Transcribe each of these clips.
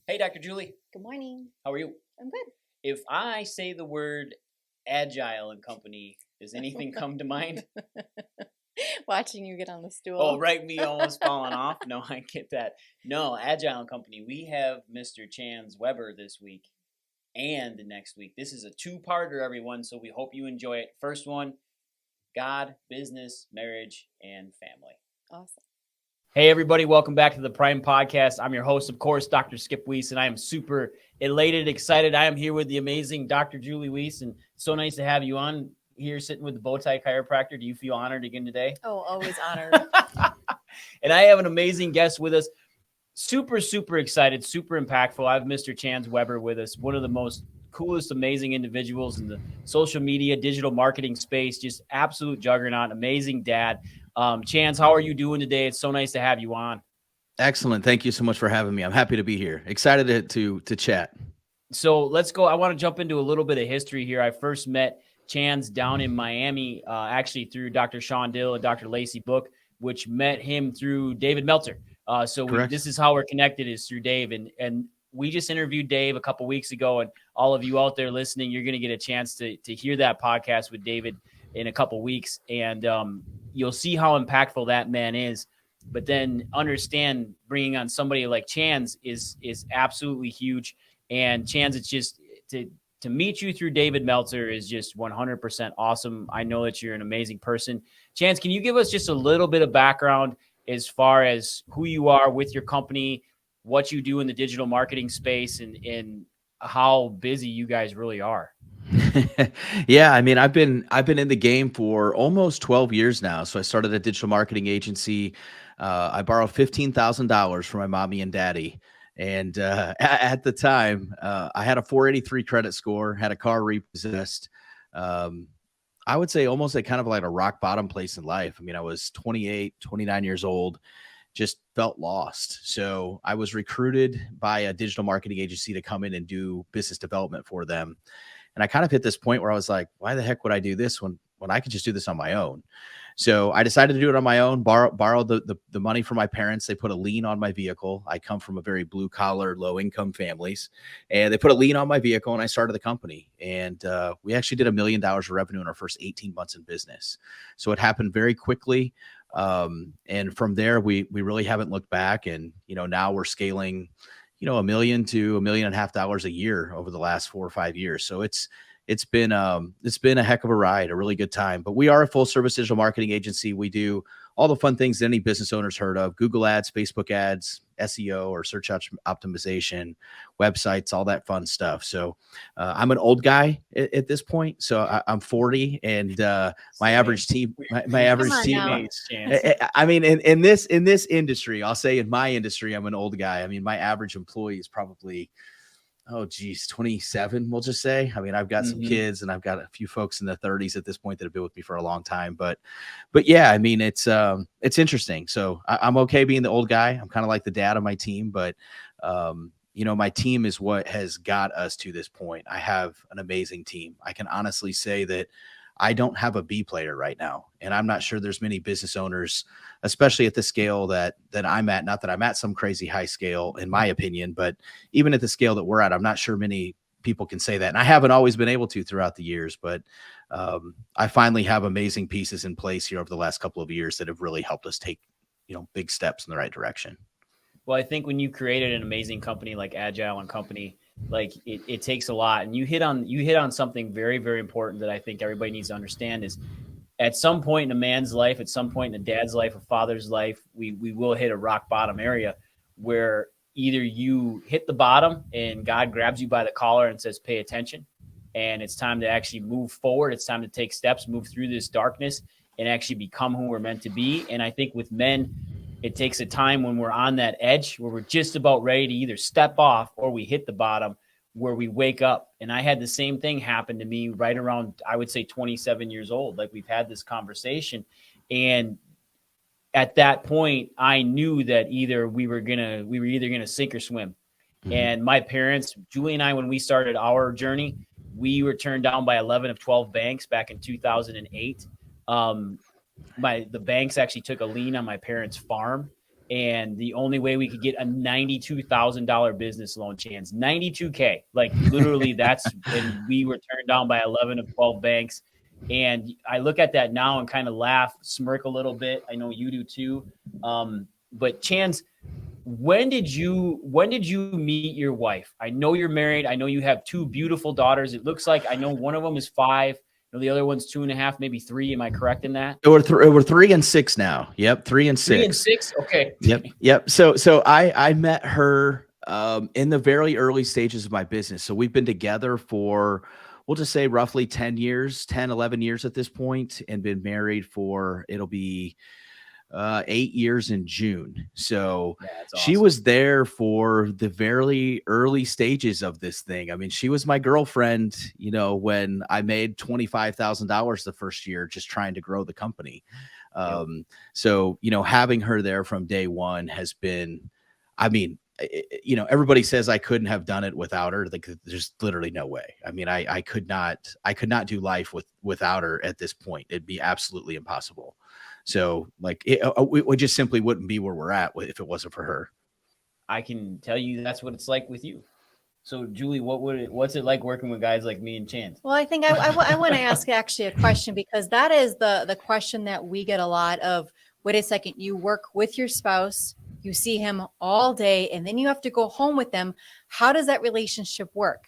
Hey, Dr. Julie. Good morning. How are you? I'm good. If I say the word Agile and Company, does anything come to mind? Watching you get on the Oh, stool. right, me almost falling off. No, I get that. No, Agile and Company. We have Mr. Chance Weber this week and the next week. This is a two-parter, everyone, so we hope you enjoy it. First one, God, business, marriage, and family. Awesome. Hey, everybody, welcome back to the Prime Podcast. I'm your host, of course, Dr. Skip Weiss, and I am super elated, excited. I am here with the amazing Dr. Julie Weiss, and so nice to have you on here sitting with the Bowtie Chiropractor. Do you feel honored again today? Oh, always honored. And I have an amazing guest with us. Super, super excited, super impactful. I have Mr. Chance Weber with us, one of the most coolest, amazing individuals in the social media, digital marketing space, just absolute juggernaut, amazing dad. Chance, how are you doing today? It's so nice to have you on. Excellent. Thank you so much for having me. I'm happy to be here. Excited to chat. So let's go. I want to jump into a little bit of history here. I first met Chance down in Miami, actually through Dr. Sean Dill and Dr. Lacey Book, which met him through David Meltzer. This is how we're connected, is through Dave. And we just interviewed Dave a couple weeks ago, and all of you out there listening, you're going to get a chance to hear that podcast with David in a couple weeks, and you'll see how impactful that man is. But then understand bringing on somebody like Chance is absolutely huge. And Chance, it's just to meet you through David Meltzer is just 100% awesome. I know that you're an amazing person. Chance, can you give us just a little bit of background as far as who you are with your company, what you do in the digital marketing space, and how busy you guys really are? Yeah, I mean, I've been in the game for almost 12 years now. So I started a digital marketing agency. I borrowed $15,000 from my mommy and daddy. And at the time, I had a 483 credit score, had a car repossessed. Um, I would say almost like kind of like a rock bottom place in life. I mean, I was 28, 29 years old, just felt lost. So I was recruited by a digital marketing agency to come in and do business development for them. And I kind of hit this point where I was like, why the heck would I do this when I could just do this on my own? So I decided to do it on my own, borrow the money from my parents. They put a lien on my vehicle. I come from a very blue collar, low income families, and they put a lien on my vehicle, and I started the company. And we actually did $1 million of revenue in our first 18 months in business. So it happened very quickly. And from there, we really haven't looked back. And, now we're scaling, $1 million to $1.5 million a year over the last 4 or 5 years. So it's been a heck of a ride, a really good time. But we are a full service digital marketing agency. We do all the fun things that any business owner's heard of: Google ads, Facebook ads, SEO or search optimization, websites, all that fun stuff. So I'm an old guy at this point. So I'm 40, and my average team, my average team. I mean, in this industry, I'll say in my industry, I'm an old guy. I mean, my average employee is probably, 27, we'll just say. I mean, I've got some kids, and I've got a few folks in their 30s at this point that have been with me for a long time. But yeah, I mean, it's interesting. So I'm okay being the old guy. I'm kind of like the dad of my team, but my team is what has got us to this point. I have an amazing team. I can honestly say that I don't have a B player right now. And I'm not sure there's many business owners, especially at the scale that I'm at. Not that I'm at some crazy high scale, in my opinion, but even at the scale that we're at, I'm not sure many people can say that. And I haven't always been able to throughout the years, but I finally have amazing pieces in place here over the last couple of years that have really helped us take, big steps in the right direction. Well, I think when you created an amazing company like Agile and Company, like it takes a lot. And you hit on something very, very important that I think everybody needs to understand is at some point in a man's life, at some point in a dad's life, a father's life, we will hit a rock bottom area where either you hit the bottom and God grabs you by the collar and says, pay attention. And it's time to actually move forward. It's time to take steps, move through this darkness and actually become who we're meant to be. And I think with men, it takes a time when we're on that edge where we're just about ready to either step off or we hit the bottom, where we wake up. And I had the same thing happen to me right around, I would say 27 years old. Like we've had this conversation. And at that point, I knew that either we were either going to sink or swim. Mm-hmm. And my parents, Julie and I, when we started our journey, we were turned down by 11 of 12 banks back in 2008. The banks actually took a lien on my parents' farm, And the only way we could get a $92,000 business loan, Chance, 92K, like literally and we were turned down by 11 of 12 banks. And I look at that now and kind of laugh, smirk a little bit. I know you do too. But Chance, when did you meet your wife? I know you're married. I know you have two beautiful daughters. It looks like, I know one of them is 5. The other one's 2.5, maybe 3. Am I correct in that? We're 3 and 6 now. Yep, 3 and 6. 3 and 6. Okay. Yep. So I met her in the very early stages of my business. So we've been together for, we'll just say roughly 10 years, 10, 11 years at this point, and been married for, it'll be 8 years in June. So she was there for the very early stages of this thing. I mean, she was my girlfriend, when I made $25,000 the first year, just trying to grow the company. So, having her there from day one has been, I mean, everybody says I couldn't have done it without her. Like, there's literally no way. I mean, I could not do life without her at this point. It'd be absolutely impossible. So like we just simply wouldn't be where we're at if it wasn't for her. I can tell you that's what it's like with you. So Julie, what's it like working with guys like me and Chance? Well, I think I want to ask actually a question, because that is the question that we get a lot of. Wait a second, you work with your spouse, you see him all day, and then you have to go home with them. How does that relationship work?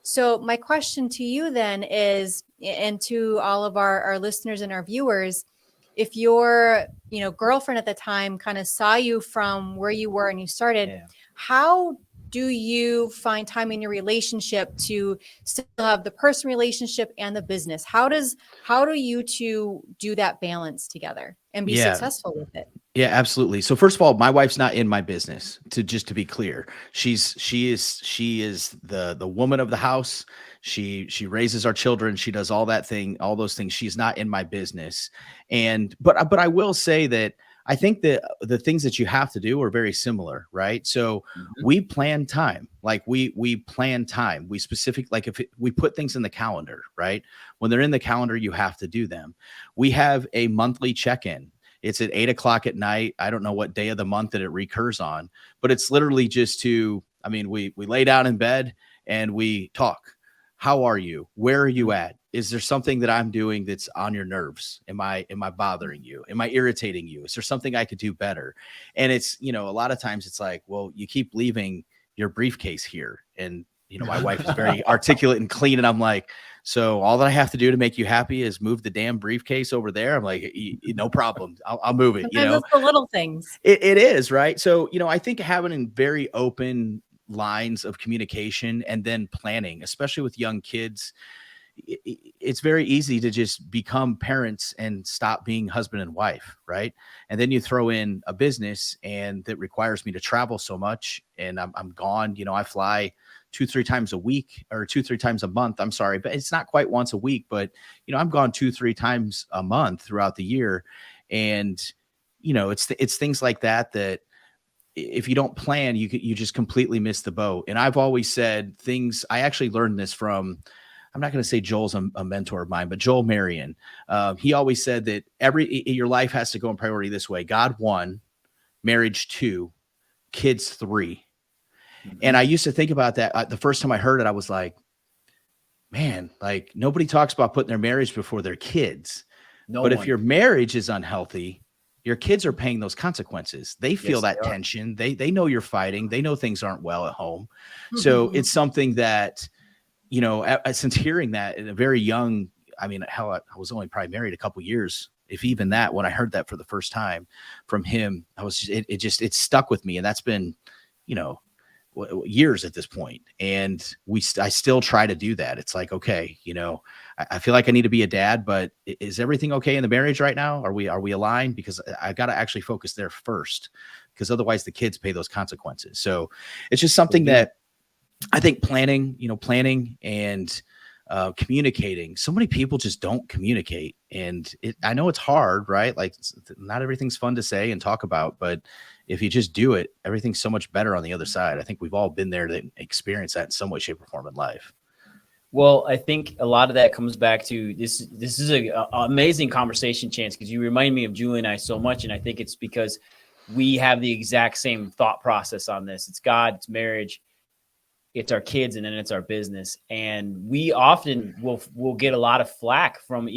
So my question to you then is, and to all of our listeners and our viewers, if your girlfriend at the time kind of saw you from where you were and you started, how do you find time in your relationship to still have the personal relationship and the business? How do you two do that balance together and be successful with it? Yeah, absolutely. So first of all, my wife's not in my business, to be clear. She is the woman of the house. She raises our children. She does all those things. She's not in my business. But I will say that I think that the things that you have to do are very similar, right? So we plan time, like we plan time. We we put things in the calendar, right? When they're in the calendar, you have to do them. We have a monthly check-in. It's at 8:00 at night. I don't know what day of the month that it recurs on, but it's literally just we lay down in bed and we talk. How are you? Where are you at? Is there something that I'm doing that's on your nerves? Am I bothering you? Am I irritating you? Is there something I could do better? And it's, a lot of times it's like, well, you keep leaving your briefcase here. And, my wife is very articulate and clean. And I'm like, so all that I have to do to make you happy is move the damn briefcase over there. I'm like, no problem. I'll move it. Sometimes it's the little things. It is, right? So, I think having very open lines of communication and then planning, especially with young kids, it's very easy to just become parents and stop being husband and wife, right? And then you throw in a business and that requires me to travel so much, and I'm gone. I fly 2-3 times a week, or 2-3 times a month. I'm sorry, but it's not quite once a week, but I'm gone 2-3 times a month throughout the year. And it's things like that if you don't plan, you just completely miss the boat. And I've always said things, I actually learned this from, I'm not going to say Joel's a mentor of mine, but Joel Marion. He always said that your life has to go in priority this way: God 1, marriage 2, kids 3. And I used to think about that. The first time I heard it, I was like, man, like nobody talks about putting their marriage before their kids. But if your marriage is unhealthy, your kids are paying those consequences. They feel that tension. They know you're fighting. They know things aren't well at home. So it's something that, since hearing that at a very young, I was only probably married a couple years, if even that, when I heard that for the first time from him, it stuck with me. And that's been, years at this point. And I still try to do that. It's like, okay, I feel like I need to be a dad, but is everything okay in the marriage right now? Are we aligned? Because I got to actually focus there first, because otherwise the kids pay those consequences. So it's just something that I think planning and communicating. So many people just don't communicate, and I know it's hard, right? Like not everything's fun to say and talk about, but if you just do it, everything's so much better on the other side. I think we've all been there to experience that in some way, shape, or form in life. Well, I think a lot of that comes back to this is an amazing conversation, Chance, because you remind me of Julie and I so much. And I think it's because we have the exact same thought process on this. It's God, it's marriage, it's our kids, and then it's our business. And we often will get a lot of flack from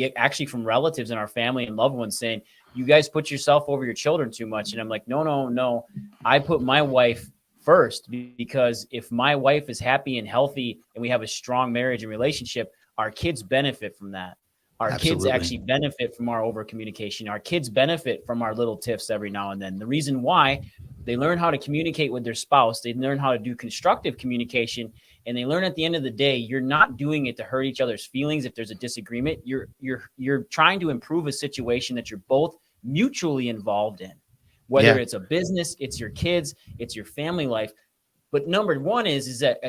relatives in our family and loved ones saying, you guys put yourself over your children too much. And I'm like, no. I put my wife first, because if my wife is happy and healthy and we have a strong marriage and relationship, our kids benefit from that. Our Absolutely. kids actually benefit from our over communication. Our kids benefit from our little tiffs every now and then. The reason why, they learn how to communicate with their spouse. They learn how to do constructive communication, and they learn at the end of the day, you're not doing it to hurt each other's feelings. If there's a disagreement, you're trying to improve a situation that you're both mutually involved in, whether it's a business, it's your kids, it's your family life. But number one is that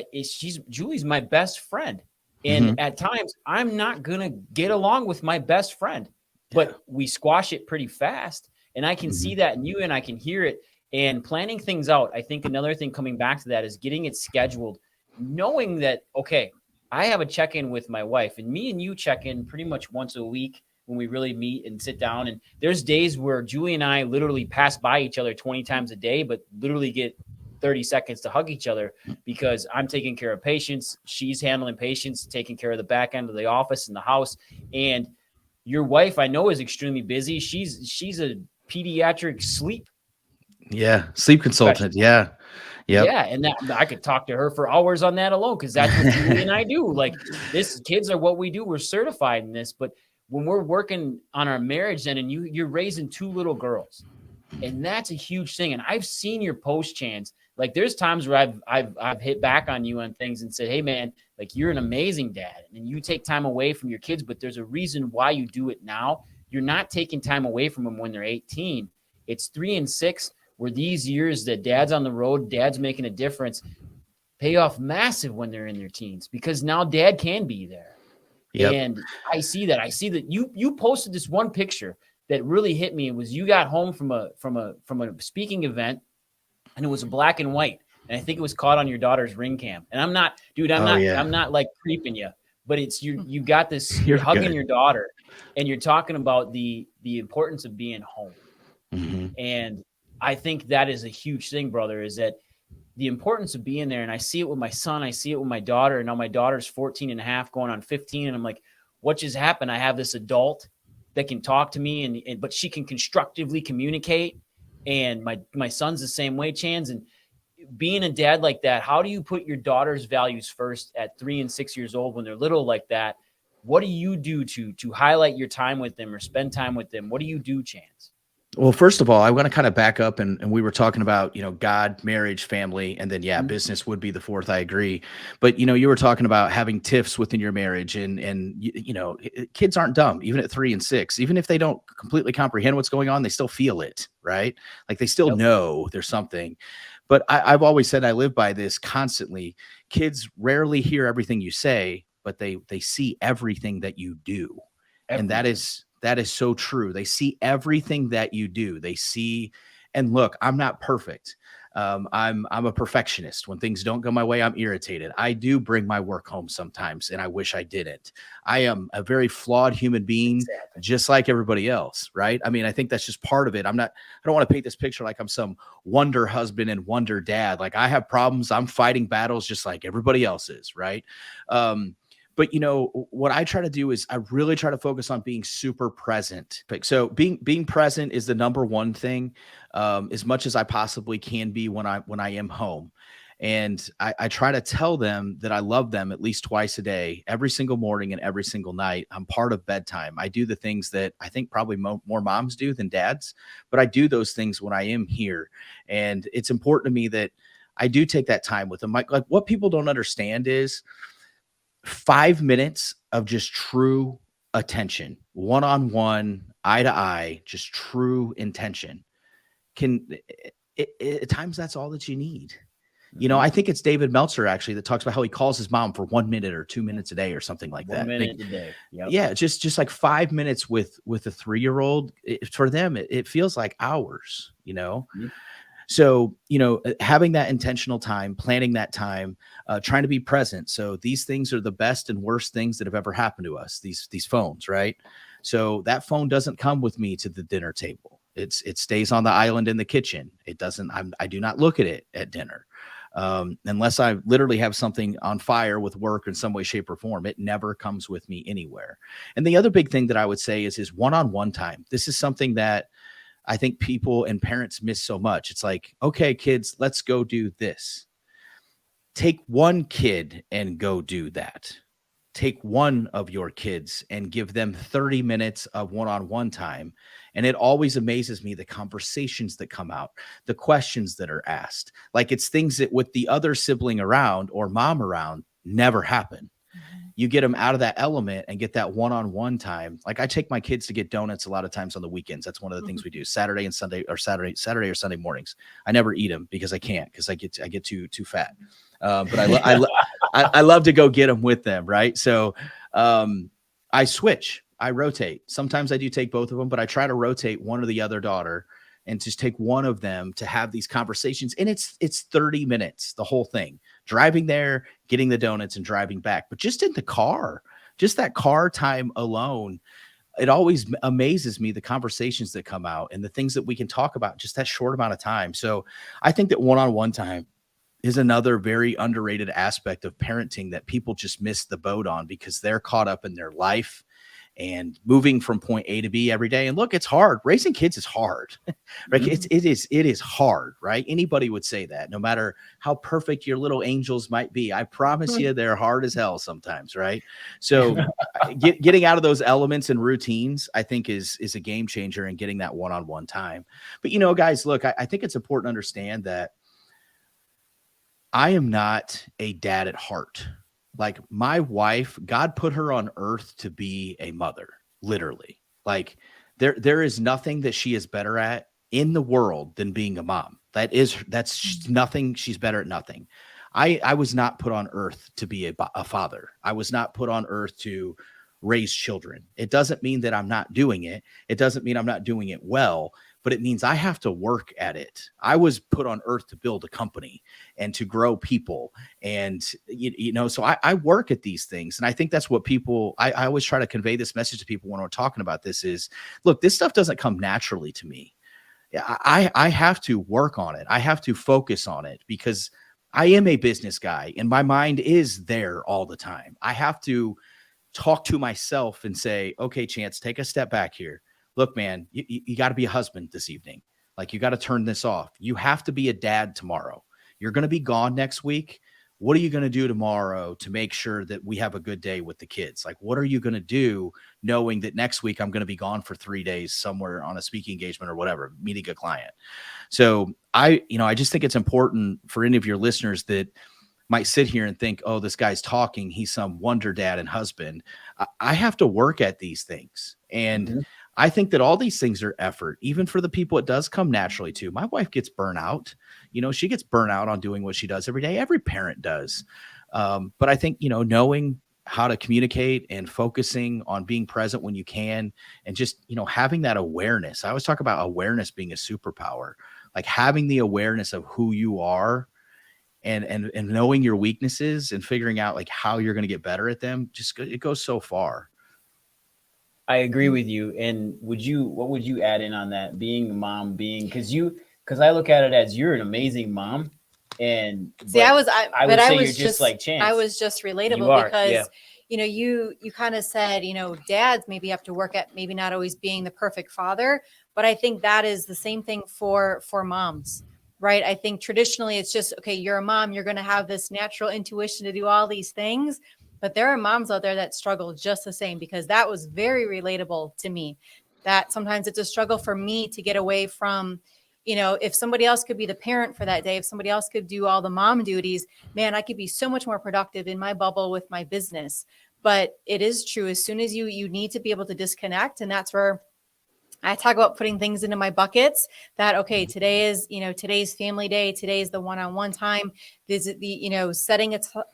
Julie's my best friend. And at times I'm not going to get along with my best friend, but we squash it pretty fast. And I can see that in you, and I can hear it. And planning things out, I think another thing coming back to that is getting it scheduled, knowing that, okay, I have a check-in with my wife, and me and you check in pretty much once a week when we really meet and sit down. And there's days where Julie and I literally pass by each other 20 times a day, but literally get 30 seconds to hug each other, because I'm taking care of patients. She's handling patients, taking care of the back end of the office and the house. And your wife, I know, is extremely busy. She's a pediatric sleep sleep consultant. Yeah. And that I could talk to her for hours on that alone, because that's what Julie and I do. Like, kids are what we do. We're certified in this. But when we're working on our marriage, then, and you're raising 2 little girls, and that's a huge thing. And I've seen your post, Chance. Like, there's times where I've hit back on you on things and said, hey man, like, you're an amazing dad, and you take time away from your kids, but there's a reason why you do it now. You're not taking time away from them when they're 18. It's 3 and 6. Where these years that dad's on the road, dad's making a difference, pay off massive when they're in their teens, because now dad can be there. And I see that. You posted this one picture that really hit me. It was, you got home from a speaking event, and it was black and white. And I think it was caught on your daughter's ring cam. And I'm not like creeping you, but it's you got this, you're hugging your daughter, and you're talking about the importance of being home. And I think that is a huge thing, brother, is that the importance of being there. And I see it with my son. I see it with my daughter. And now my daughter's 14 and a half, going on 15. And I'm like, what just happened? I have this adult that can talk to me, but she can constructively communicate. And my son's the same way, Chans. And being a dad like that, how do you put your daughter's values first at 3 and 6 years old when they're little like that? What do you do to highlight your time with them or spend time with them? What do you do, Chance? Well, first of all, I want to kind of back up, and we were talking about, God, marriage, family, and then, business would be the fourth. I agree. But, you were talking about having tiffs within your marriage, and kids aren't dumb, even at 3 and 6, even if they don't completely comprehend what's going on, they still feel it, right? Like, they still know there's something. But I've always said, I live by this constantly. Kids rarely hear everything you say, but they see everything that you do. And that is so true. They see everything that you do. They see, and look, I'm not perfect. I'm a perfectionist. When things don't go my way, I'm irritated. I do bring my work home sometimes, and I wish I didn't. I am a very flawed human being, just like everybody else, right? I mean, I think that's just part of it. I don't want to paint this picture like I'm some wonder husband and wonder dad. Like, I have problems. I'm fighting battles just like everybody else is, right? But what I try to do is I really try to focus on being super present. So being present is the number one thing, as much as I possibly can be when I am home. And I try to tell them that I love them at least twice a day, every single morning and every single night. I'm part of bedtime. I do the things that I think probably more moms do than dads, but I do those things when I am here. And it's important to me that I do take that time with them. Like what people don't understand is 5 minutes of just true attention, one-on-one, eye-to-eye, just true intention at times that's all that you need. I think it's David Meltzer actually that talks about how he calls his mom for 1 minute or 2 minutes a day or something like that. 1 minute a day. Yep. Yeah. Just like 5 minutes with a 3-year-old, for them, it feels like hours, Mm-hmm. So, having that intentional time, planning that time, trying to be present. So these things are the best and worst things that have ever happened to us, these phones, right? So that phone doesn't come with me to the dinner table. It stays on the island in the kitchen. It doesn't, I do not look at it at dinner. Unless I literally have something on fire with work in some way, shape, or form, it never comes with me anywhere. And the other big thing that I would say is one-on-one time. This is something that I think people and parents miss so much. It's like, okay, kids, let's go do this. Take one kid and go do that. Take one of your kids and give them 30 minutes of one-on-one time. And it always amazes me the conversations that come out, the questions that are asked. Like, it's things that with the other sibling around or mom around never happen. You get them out of that element and get that one-on-one time. Like, I take my kids to get donuts a lot of times on the weekends. That's one of the things we do, Saturday or Sunday mornings. I never eat them because I can't, because I get too fat. But I love to go get them with them. Right. So I switch, I rotate. Sometimes I do take both of them, but I try to rotate one or the other daughter and just take one of them to have these conversations. And it's 30 minutes, the whole thing, driving there, getting the donuts and driving back. But just in the car, just that car time alone, it always amazes me the conversations that come out and the things that we can talk about just that short amount of time. So I think that one-on-one time is another very underrated aspect of parenting that people just miss the boat on because they're caught up in their life and moving from point A to B every day. And look, it's hard. Raising kids is hard. Right? Mm-hmm. It is hard, right? Anybody would say that, no matter how perfect your little angels might be. I promise you they're hard as hell sometimes, right? So getting out of those elements and routines, I think is a game changer in getting that one-on-one time. But, guys, look, I think it's important to understand that I am not a dad at heart. Like, my wife, God put her on earth to be a mother, literally. Like, there is nothing that she is better at in the world than being a mom. That's nothing. She's better at nothing. I was not put on earth to be a father. I was not put on earth to raise children. It doesn't mean that I'm not doing it. It doesn't mean I'm not doing it well, but it means I have to work at it. I was put on earth to build a company and to grow people. And, so I work at these things. And I think that's what I always try to convey this message to people when we're talking about this is, look, this stuff doesn't come naturally to me. I have to work on it. I have to focus on it because I am a business guy and my mind is there all the time. I have to talk to myself and say, okay, Chance, take a step back here. Look, man, you got to be a husband this evening. Like, you got to turn this off. You have to be a dad tomorrow. You're going to be gone next week. What are you going to do tomorrow to make sure that we have a good day with the kids? Like, what are you going to do knowing that next week I'm going to be gone for 3 days somewhere on a speaking engagement or whatever, meeting a client? So I just think it's important for any of your listeners that might sit here and think, oh, this guy's talking, he's some wonder dad and husband. I have to work at these things. And I think that all these things are effort, even for the people it does come naturally to. My wife gets burnout. She gets burnout on doing what she does every day. Every parent does. But I think, knowing how to communicate and focusing on being present when you can, and just, having that awareness. I always talk about awareness being a superpower, like having the awareness of who you are and knowing your weaknesses and figuring out like how you're going to get better at them. It goes so far. I agree with you. And what would you add in on that? Being a mom, because I look at it as you're an amazing mom. And I would say you're just like Chance. I was just relatable because, you kind of said, dads maybe have to work at maybe not always being the perfect father, but I think that is the same thing for moms. Right. I think traditionally it's just, okay, you're a mom, you're going to have this natural intuition to do all these things. But there are moms out there that struggle just the same, because that was very relatable to me, that sometimes it's a struggle for me to get away from, if somebody else could be the parent for that day, if somebody else could do all the mom duties, man, I could be so much more productive in my bubble with my business. But it is true. As soon as you need to be able to disconnect. And that's where I talk about putting things into my buckets that, okay, today is, today's family day. Today is the one-on-one time. This is the,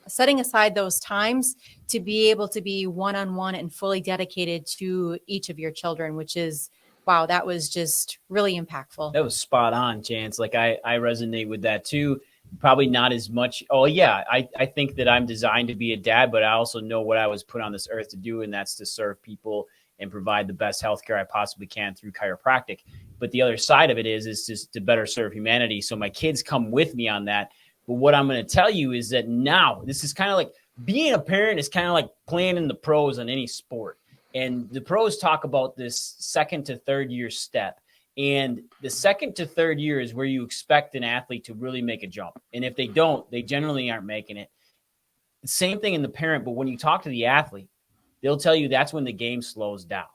setting aside those times to be able to be one-on-one and fully dedicated to each of your children, which is, wow, that was just really impactful. That was spot on, Chance. Like I resonate with that too. Probably not as much. Oh yeah. I think that I'm designed to be a dad, but I also know what I was put on this earth to do. And that's to serve people and provide the best healthcare I possibly can through chiropractic. But the other side of it is just to better serve humanity. So my kids come with me on that. But what I'm going to tell you is that now this is kind of like being a parent is kind of like playing in the pros on any sport. And the pros talk about this second to third year step. And the second to third year is where you expect an athlete to really make a jump. And if they don't, they generally aren't making it. Same thing in the parent, but when you talk to the athlete, they'll tell you that's when the game slows down.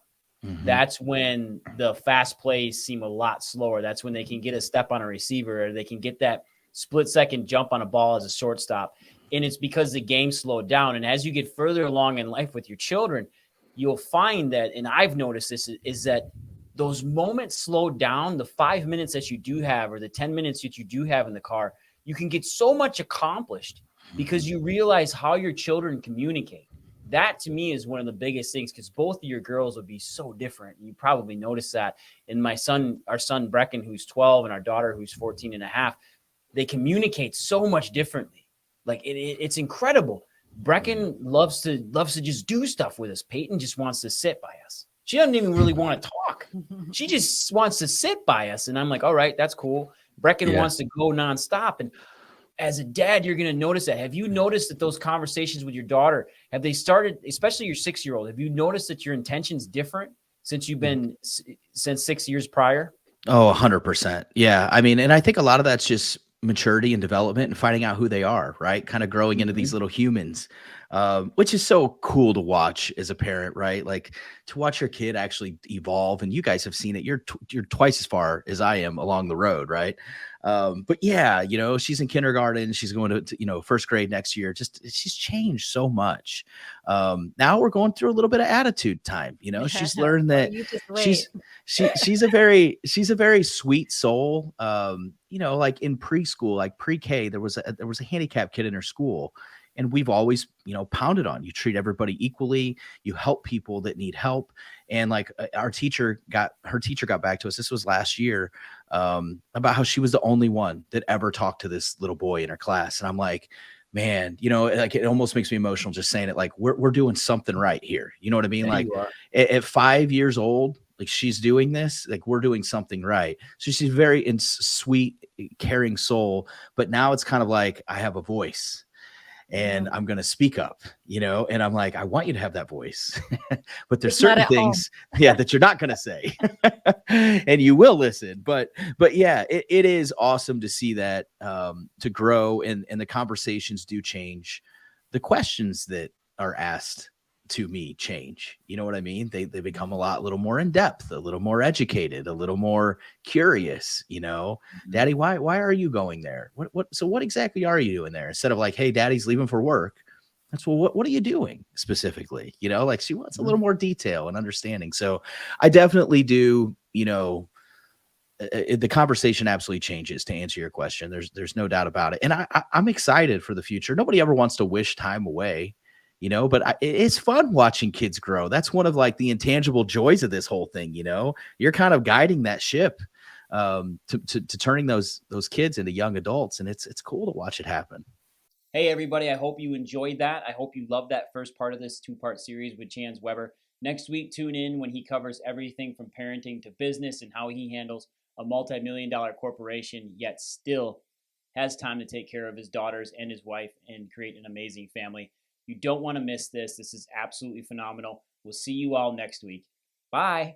Mm-hmm. That's when the fast plays seem a lot slower. That's when they can get a step on a receiver, or they can get that split-second jump on a ball as a shortstop. And it's because the game slowed down. And as you get further along in life with your children, you'll find that, and I've noticed this, is that those moments slow down. The 5 minutes that you do have, or the 10 minutes that you do have in the car, you can get so much accomplished because you realize how your children communicate. That to me is one of the biggest things, because both of your girls would be so different. You probably noticed that. And our son Brecken, who's 12, and our daughter, who's 14 and a half, they communicate so much differently. Like it's incredible. Brecken loves to just do stuff with us. Peyton just wants to sit by us. She doesn't even really want to talk. She just wants to sit by us. And I'm like, all right, that's cool. Brecken wants to go nonstop. And as a dad, you're going to notice that. Have you noticed that those conversations with your daughter, have they started, especially your 6-year-old, have you noticed that your intention's different since 6 years prior? Oh, 100%. Yeah. I mean, and I think a lot of that's just maturity and development and finding out who they are, right? Kind of growing into these little humans, which is so cool to watch as a parent, right? Like to watch your kid actually evolve. And you guys have seen it. You're twice as far as I am along the road, right? But yeah, she's in kindergarten. She's going to first grade next year. She's changed so much. Now we're going through a little bit of attitude time. She's learned that she's a very sweet soul. Like in preschool, like pre-K, there was a handicapped kid in her school. And we've always, pounded on, you treat everybody equally, you help people that need help. And like her teacher got back to us, this was last year, about how she was the only one that ever talked to this little boy in her class. And I'm like, man, like it almost makes me emotional just saying it. Like we're doing something right here. You know what I mean? Like at 5 years old, like she's doing this, like we're doing something right. So she's very sweet, caring soul. But now it's kind of like I have a voice. And I'm going to speak up, and I'm like, I want you to have that voice, but there's certain things, that you're not going to say and you will listen. But yeah, it is awesome to see that, to grow and the conversations do change. The questions that are asked to me change. You know what I mean? They become a little more in depth, a little more educated, a little more curious, Daddy, why are you going there? What exactly are you doing there? Instead of like, hey, Daddy's leaving for work. That's what are you doing specifically? Like she wants a little more detail and understanding. So I definitely do, the conversation absolutely changes, to answer your question. There's no doubt about it. And I'm excited for the future. Nobody ever wants to wish time away. But it's fun watching kids grow. That's one of like the intangible joys of this whole thing. You're kind of guiding that ship, to turning those kids into young adults. And it's cool to watch it happen. Hey, everybody. I hope you enjoyed that. I hope you loved that first part of this 2-part series with Chance Weber. Next week, tune in when he covers everything from parenting to business and how he handles a multi-million-dollar corporation, yet still has time to take care of his daughters and his wife and create an amazing family. You don't want to miss this. This is absolutely phenomenal. We'll see you all next week. Bye.